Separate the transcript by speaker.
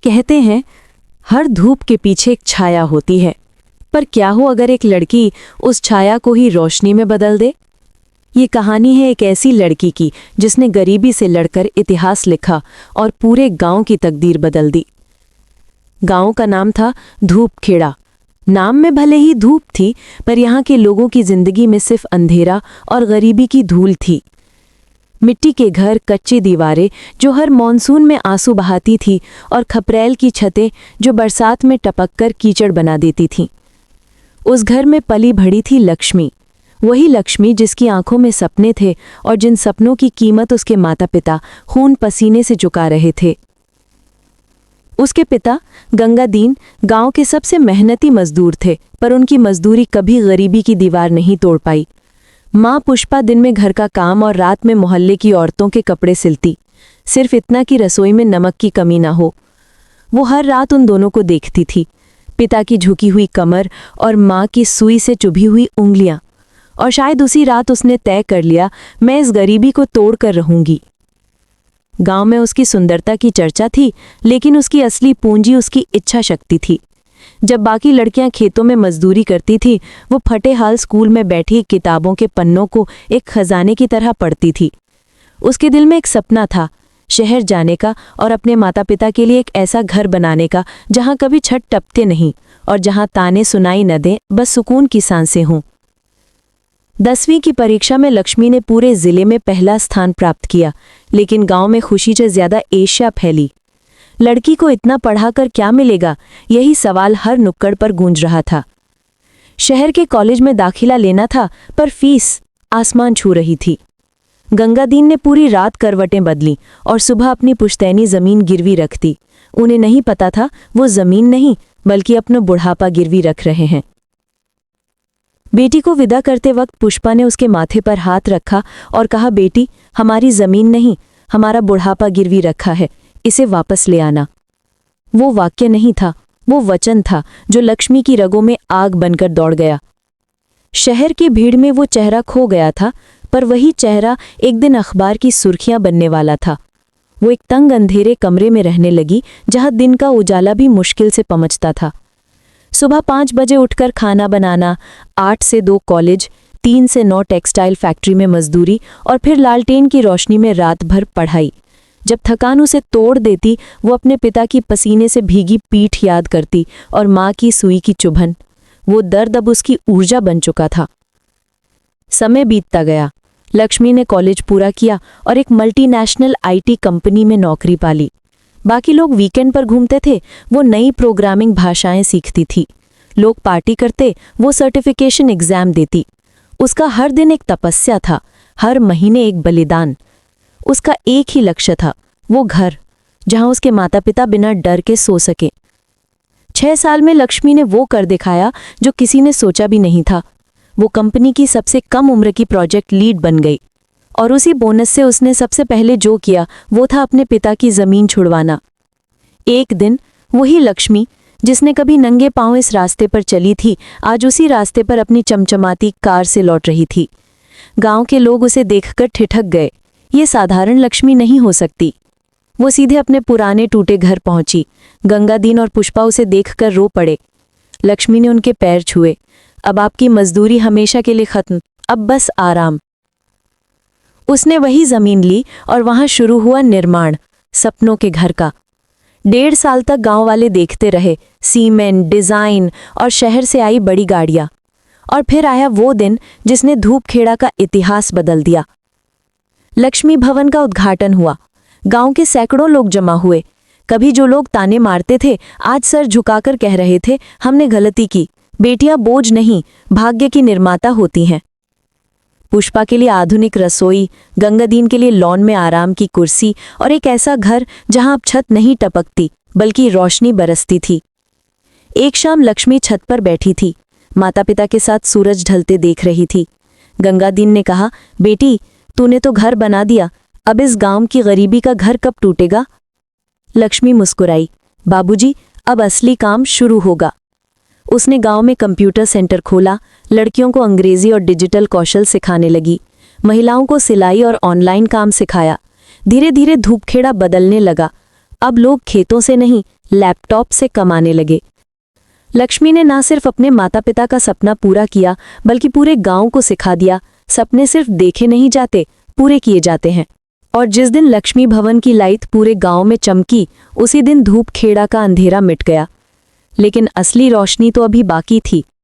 Speaker 1: कहते हैं हर धूप के पीछे एक छाया होती है, पर क्या हो अगर एक लड़की उस छाया को ही रोशनी में बदल दे। ये कहानी है एक ऐसी लड़की की जिसने गरीबी से लड़कर इतिहास लिखा और पूरे गांव की तकदीर बदल दी। गांव का नाम था धूपखेड़ा। नाम में भले ही धूप थी, पर यहाँ के लोगों की जिंदगी में सिर्फ अंधेरा और गरीबी की धूल थी। मिट्टी के घर, कच्ची दीवारें जो हर मॉनसून में आंसू बहाती थी, और खपरेल की छतें जो बरसात में टपककर कीचड़ बना देती थीं। उस घर में पली बढ़ी थी लक्ष्मी, वही लक्ष्मी जिसकी आंखों में सपने थे और जिन सपनों की कीमत उसके माता पिता खून पसीने से चुका रहे थे। उसके पिता गंगादीन गांव के सबसे मेहनती मजदूर थे, पर उनकी मजदूरी कभी गरीबी की दीवार नहीं तोड़ पाई। माँ पुष्पा दिन में घर का काम और रात में मोहल्ले की औरतों के कपड़े सिलती, सिर्फ इतना कि रसोई में नमक की कमी ना हो। वो हर रात उन दोनों को देखती थी, पिता की झुकी हुई कमर और माँ की सुई से चुभी हुई उंगलियां, और शायद उसी रात उसने तय कर लिया, मैं इस गरीबी को तोड़ कर रहूंगी। गांव में उसकी सुंदरता की चर्चा थी, लेकिन उसकी असली पूंजी उसकी इच्छा शक्ति थी। जब बाकी लड़कियां खेतों में मजदूरी करती थी, वो फटे हाल स्कूल में बैठी किताबों के पन्नों को एक खजाने की तरह पढ़ती थी। उसके दिल में एक सपना था, शहर जाने का और अपने माता पिता के लिए एक ऐसा घर बनाने का जहां कभी छत टपके नहीं और जहां ताने सुनाई न दें, बस सुकून की सांसें हों। 10वीं की परीक्षा में लक्ष्मी ने पूरे जिले में पहला स्थान प्राप्त किया, लेकिन गांव में खुशी से ज्यादा ईर्ष्या फैली। लड़की को इतना पढ़ाकर क्या मिलेगा, यही सवाल हर नुक्कड़ पर गूंज रहा था। शहर के कॉलेज में दाखिला लेना था, पर फीस आसमान छू रही थी। गंगादीन ने पूरी रात करवटें बदली और सुबह अपनी पुश्तैनी जमीन गिरवी रख दी। उन्हें नहीं पता था वो जमीन नहीं, बल्कि अपना बुढ़ापा गिरवी रख रहे हैं। बेटी को विदा करते वक्त पुष्पा ने उसके माथे पर हाथ रखा और कहा, बेटी, हमारी जमीन नहीं, हमारा बुढ़ापा गिरवी रखा है, इसे वापस ले आना। वो वाक्य नहीं था, वो वचन था जो लक्ष्मी की रगों में आग बनकर दौड़ गया। शहर की भीड़ में वो चेहरा खो गया था, पर वही चेहरा एक दिन अखबार की सुर्खियां बनने वाला था। वो एक तंग अंधेरे कमरे में रहने लगी, जहां दिन का उजाला भी मुश्किल से पहुंचता था। सुबह 5 बजे उठकर खाना बनाना, 8 से 2 कॉलेज, 3 से 9 टेक्सटाइल फैक्ट्री में मजदूरी और फिर लालटेन की रोशनी में रात भर पढ़ाई। जब थकान उसे तोड़ देती, वो अपने पिता की पसीने से भीगी पीठ याद करती और माँ की सुई की चुभन। वो दर्द अब उसकी ऊर्जा बन चुका था। समय बीतता गया। लक्ष्मी ने कॉलेज पूरा किया और एक मल्टीनेशनल आईटी कंपनी में नौकरी पाली। बाकी लोग वीकेंड पर घूमते थे, वो नई प्रोग्रामिंग भाषाएं सीखती थी। लोग पार्टी करते, वो सर्टिफिकेशन एग्जाम देती। उसका हर दिन एक तपस्या था, हर महीने एक बलिदान। उसका एक ही लक्ष्य था, वो घर जहां उसके माता पिता बिना डर के सो सके। 6 साल में लक्ष्मी ने वो कर दिखाया जो किसी ने सोचा भी नहीं था। वो कंपनी की सबसे कम उम्र की प्रोजेक्ट लीड बन गई, और उसी बोनस से उसने सबसे पहले जो किया वो था अपने पिता की जमीन छुड़वाना। एक दिन वही लक्ष्मी जिसने कभी नंगे पांव इस रास्ते पर चली थी, आज उसी रास्ते पर अपनी चमचमाती कार से लौट रही थी। गांव के लोग उसे देखकर ठिठक गए, ये साधारण लक्ष्मी नहीं हो सकती। वो सीधे अपने पुराने टूटे घर पहुंची। गंगादीन और पुष्पा उसे देखकर रो पड़े। लक्ष्मी ने उनके पैर छुए। अब आपकी मजदूरी हमेशा के लिए खत्म, अब बस आराम। उसने वही जमीन ली और वहां शुरू हुआ निर्माण सपनों के घर का। 1.5 साल तक गांव वाले देखते रहे, सीमेंट, डिजाइन और शहर से आई बड़ी गाड़ियां। और फिर आया वो दिन जिसने धूपखेड़ा का इतिहास बदल दिया। लक्ष्मी भवन का उद्घाटन हुआ। गांव के सैकड़ों लोग जमा हुए। कभी जो लोग ताने मारते थे, आज सर झुकाकर कह रहे थे, हमने गलती की, बेटियां बोझ नहीं, भाग्य की निर्माता होती हैं। पुष्पा के लिए आधुनिक रसोई, गंगादीन के लिए लॉन में आराम की कुर्सी और एक ऐसा घर जहां अब छत नहीं टपकती बल्कि रोशनी बरसती थी। एक शाम लक्ष्मी छत पर बैठी थी, माता पिता के साथ सूरज ढलते देख रही थी। गंगादीन ने कहा, बेटी, तूने तो घर बना दिया, अब इस गांव की गरीबी का घर कब टूटेगा? लक्ष्मी मुस्कुराई, बाबूजी, अब असली काम शुरू होगा। उसने गांव में कंप्यूटर सेंटर खोला, लड़कियों को अंग्रेजी और डिजिटल कौशल सिखाने लगी, महिलाओं को सिलाई और ऑनलाइन काम सिखाया। धीरे धीरे धूपखेड़ा बदलने लगा। अब लोग खेतों से नहीं, लैपटॉप से कमाने लगे। लक्ष्मी ने ना सिर्फ अपने माता पिता का सपना पूरा किया, बल्कि पूरे गांव को सिखा दिया, सपने सिर्फ देखे नहीं जाते, पूरे किए जाते हैं। और जिस दिन लक्ष्मी भवन की लाइट पूरे गांव में चमकी, उसी दिन धूप खेड़ा का अंधेरा मिट गया। लेकिन असली रोशनी तो अभी बाकी थी।